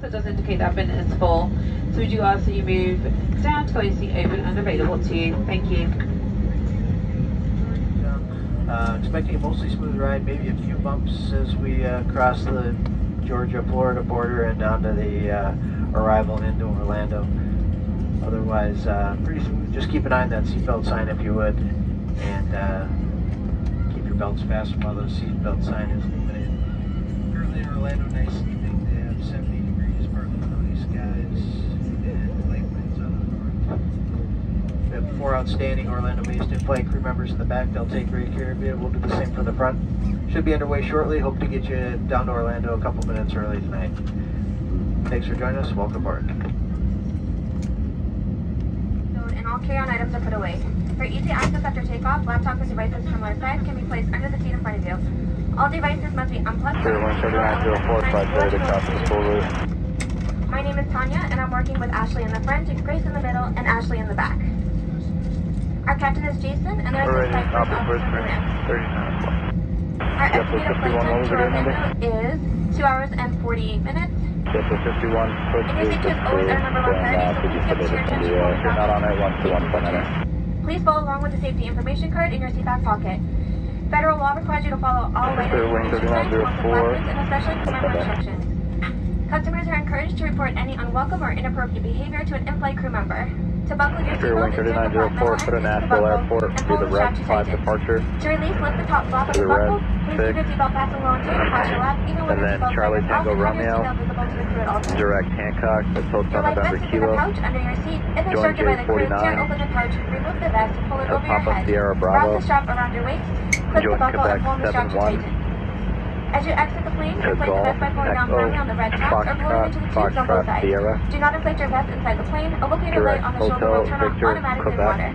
so it does indicate that bin is full. So we do ask that you move down to the seat open and available to you. Thank you. Expecting a mostly smooth ride, maybe a few bumps as we cross the Georgia-Florida border and down to the arrival and into Orlando. Otherwise, pretty smooth. Just keep an eye on that seatbelt sign if you would, and keep your belts fastened while the seatbelt sign is illuminated. Currently in Orlando, nice evening. They have 70 degrees, partly cloudy skies, and light winds out of the north. We have 4 outstanding Orlando-based in-flight crew members in the back. They'll take great care of you. We'll do the same for the front. Should be underway shortly. Hope to get you down to Orlando a couple minutes early tonight. Thanks for joining us. Welcome aboard. And all carry-on items are put away. For easy access after takeoff, laptops and devices from our side can be placed under the seat in front of you. All devices must be unplugged. My name is Tanya, and I'm working with Ashley in the front, Grace in the middle, and Ashley in the back. Our captain is Jason, and there's a flight first officer Lance. Our estimated flight time to Orlando is 2 hours and 48 minutes. JetBlue 51, And your safety is always our number one priority, so please give us your attention while we're not on it, 121. Please follow along with the safety information card in your seat back pocket. Federal law requires you to follow all right information signs, and especially crew instructions. Customers are encouraged to report any unwelcome or inappropriate behavior to an in-flight crew member. To buckle your seatbelt, insert the flat metal end into the buckle and pull the strap to tighten. To release, lift the top flap of the buckle. Please keep your seatbelt fastened low and tight across your lap, even when your seatbelt sign is off, and have your seatbelt visible to the crew at all times. Direct Hancock, that's Hotel Your life November vest is in a Kilo. pouch under your seat. If instructed by the crew, tear open the pouch, remove the vest, pull it over your head. Wrap the strap around your waist, clip the buckle, and pull the strap to tighten. As you exit the plane, inflate the vest by pulling down firmly on the red tab or blowing into the tubes on both sides. Do not inflate your vest inside the plane. A locator light on the shoulder will turn on automatically in water.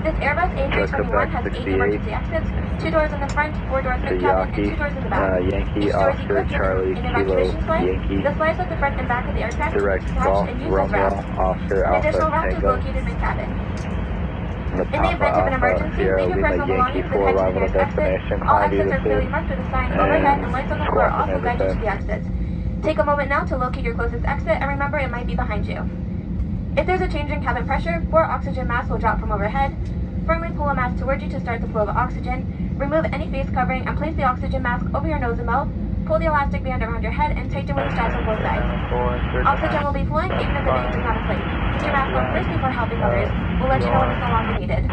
This Airbus A321 has 8 emergency exits, 2 doors in the front, 4 doors mid-cabin, and 2 doors in the back. Yankee, Each door is Oscar, equipped Charlie, with an Kilo, evacuation slide. Yankee. The slides at the front and back of the aircraft Direct can be Golf, detached and used as Romeo, rafts. Oscar, An additional Alpha, raft is Tango. located mid-cabin. The In the event of an emergency, Sierra leave your Lima, personal Yankee belongings and for head to the arrival nearest at exit. destination, All Columbia exits are clearly City. marked with a sign overhead, and lights on the floor Squawk also guide you to Connecticut. the exits. Take a moment now to locate your closest exit, and remember it might be behind you. If there's a change in cabin pressure, 4 oxygen masks will drop from overhead. Firmly pull a mask towards you to start the flow of oxygen. Remove any face covering and place the oxygen mask over your nose and mouth. Pull the elastic band around your head and tighten with the straps on both sides. Oxygen will be flowing even if the band does not inflate. Put your mask on first before helping others. We'll let you know when it's no longer needed.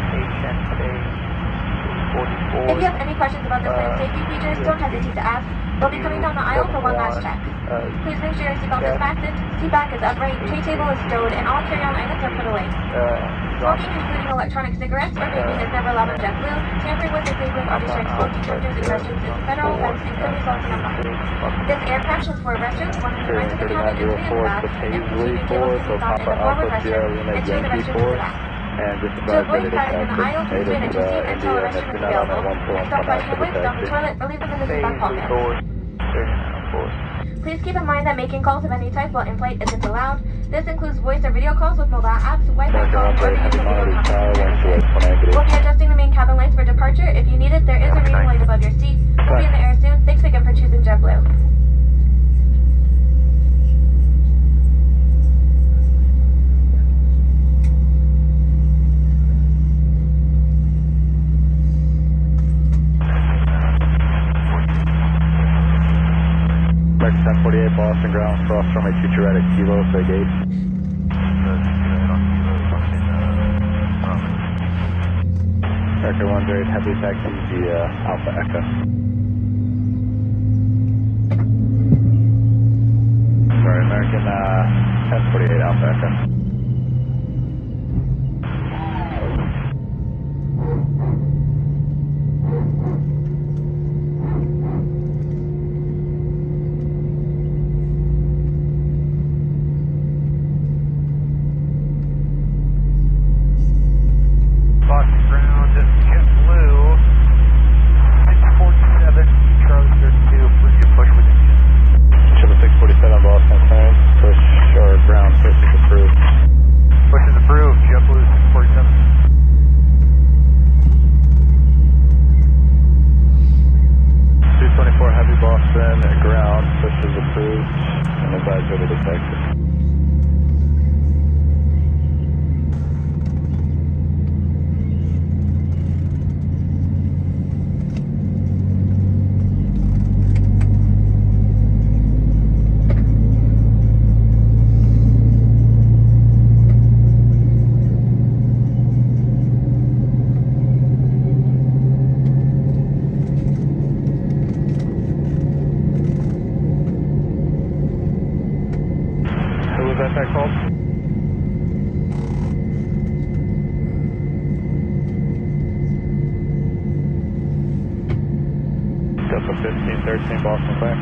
If you have any questions about the plane safety features, don't hesitate to ask. We'll be coming down the aisle for one last check. Please make sure your seatbelt is fastened, seat back is upright, tray table is stowed, and all carry-on items are put away. Smoking, including electronic cigarettes or vaping, is never allowed on JetBlue. Tampering with, disabling, or destroying smoking charges and restrooms is a federal offense and could result in a fine. This aircraft has 4 restrooms, 1 in the front of the cabin and 3 in the back, and receiving tables can be found in the forward restroom and 2 in the restrooms in the back. To avoid crowding in the aisle, please wait at your seat until a restroom is available, and stop flushing your waste down the toilet or leave them in the seat back pocket. Please keep in mind that making calls of any type while in flight isn't allowed. This includes voice or video calls with mobile apps, Wi-Fi calls, or the use of video conferencing services. We'll be adjusting the main cabin lights for departure. If you need it, there is a reading light above your seat. We'll be in the air soon. Thanks again for choosing JetBlue. American 1048, Boston ground, cross runway 22 right at Kilo, so gate. American 1 very heavy taxi via Alpha Echo. Sorry, American 1048, Alpha Echo. Boston ground, JetBlue, 647, Charlie 32, please do push with engine. JetBlue 647, Boston clearance, push or ground, push is approved. Advise ready to taxi. That call? Delta 1513 Boston clear.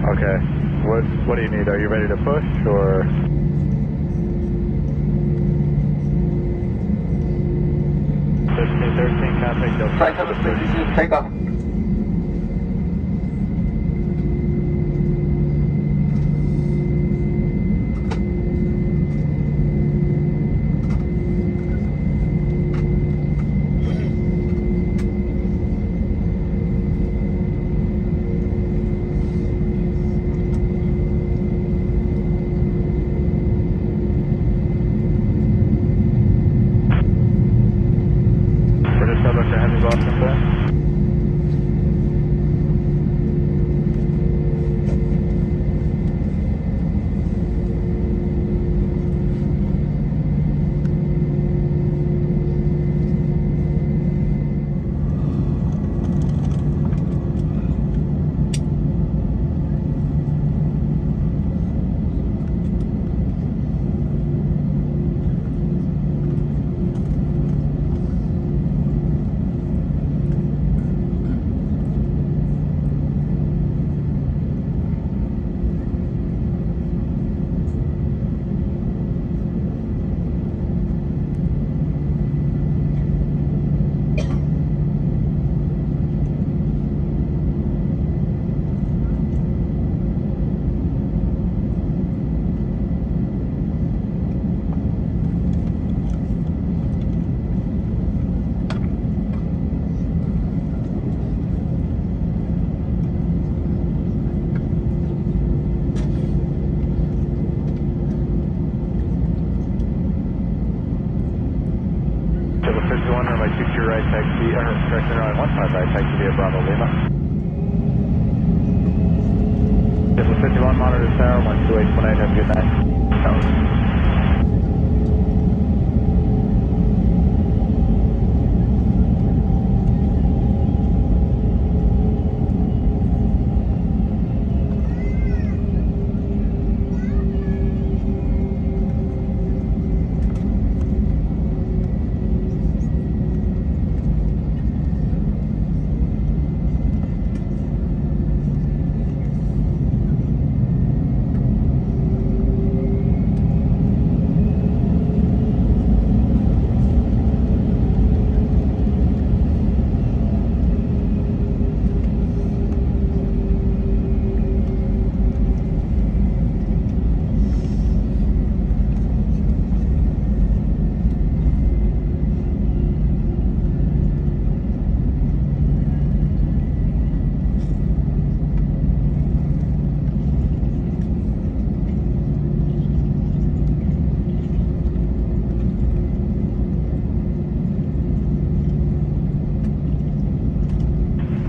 Okay, what do you need? Are you ready to push or? 1513, contact Delta. Flight level 32, takeoff. taxi, correction, runway 15 right, taxi via Bravo Lima. JetBlue 51, monitor tower, 12818, have a good night. Tower.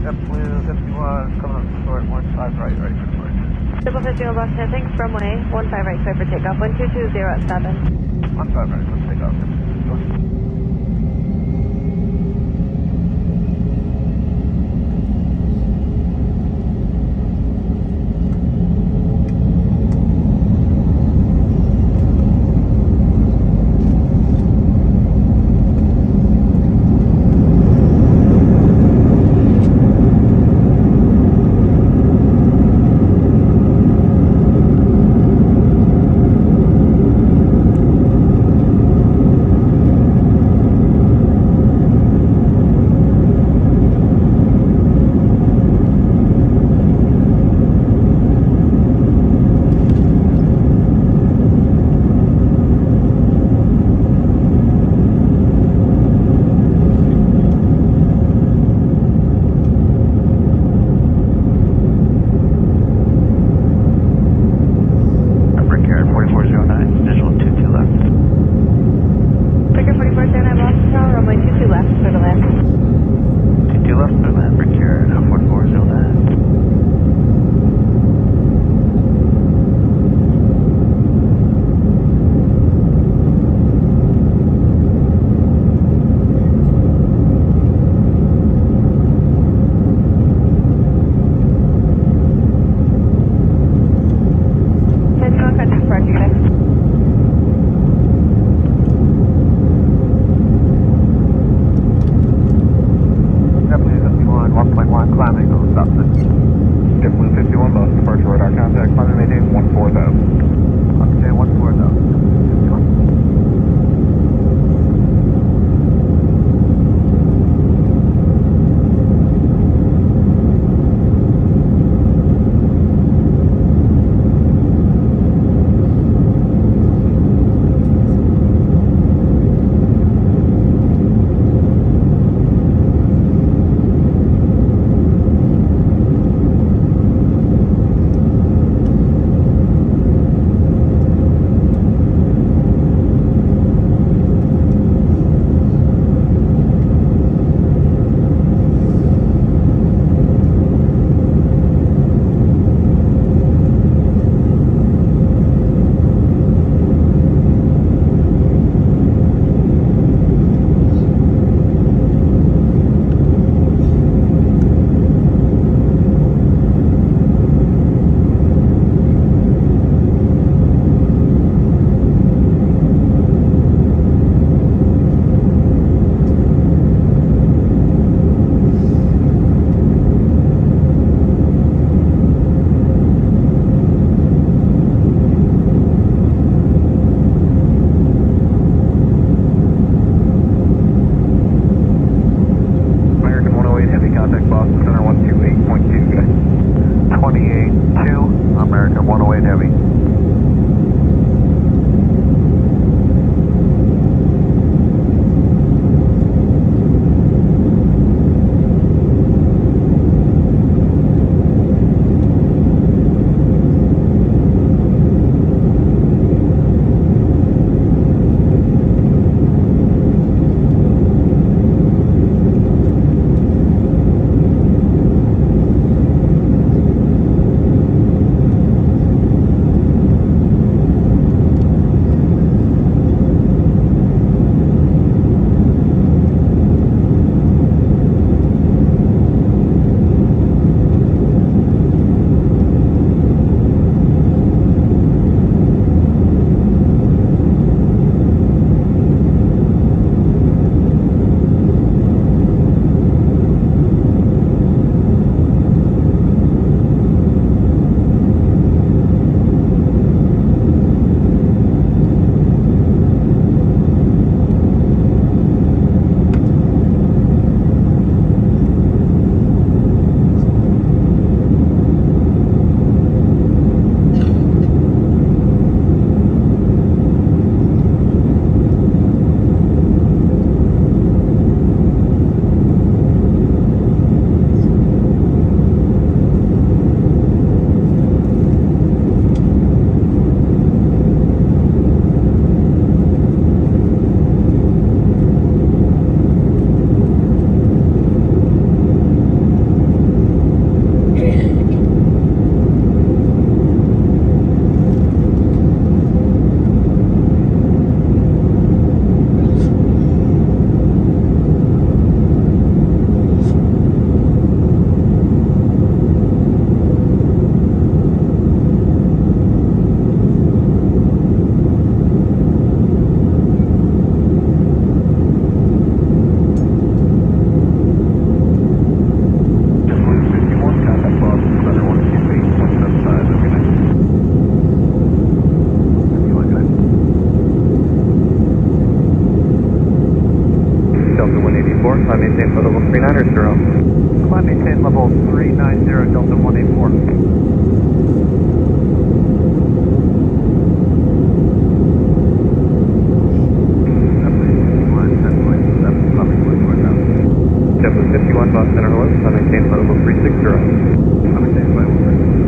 JetBlue 51, coming up short, 15 right, ready for takeoff. JetBlue 51, Boston, thanks, runway 15 right, clear for takeoff, 122 at 7. 15 right, let's take off. 184, climb maintain for level 390. Climb maintain level 390, Delta 184. JetBlue 51, Boston Center, hello, climb maintain for level 360. Climb maintain for level 360.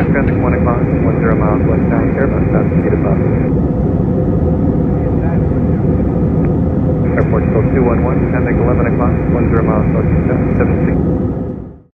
Traffic 1 o'clock, 10 miles westbound, Airbus, speed above. Airport code 211, traffic 11 o'clock, 10 miles westbound, 76.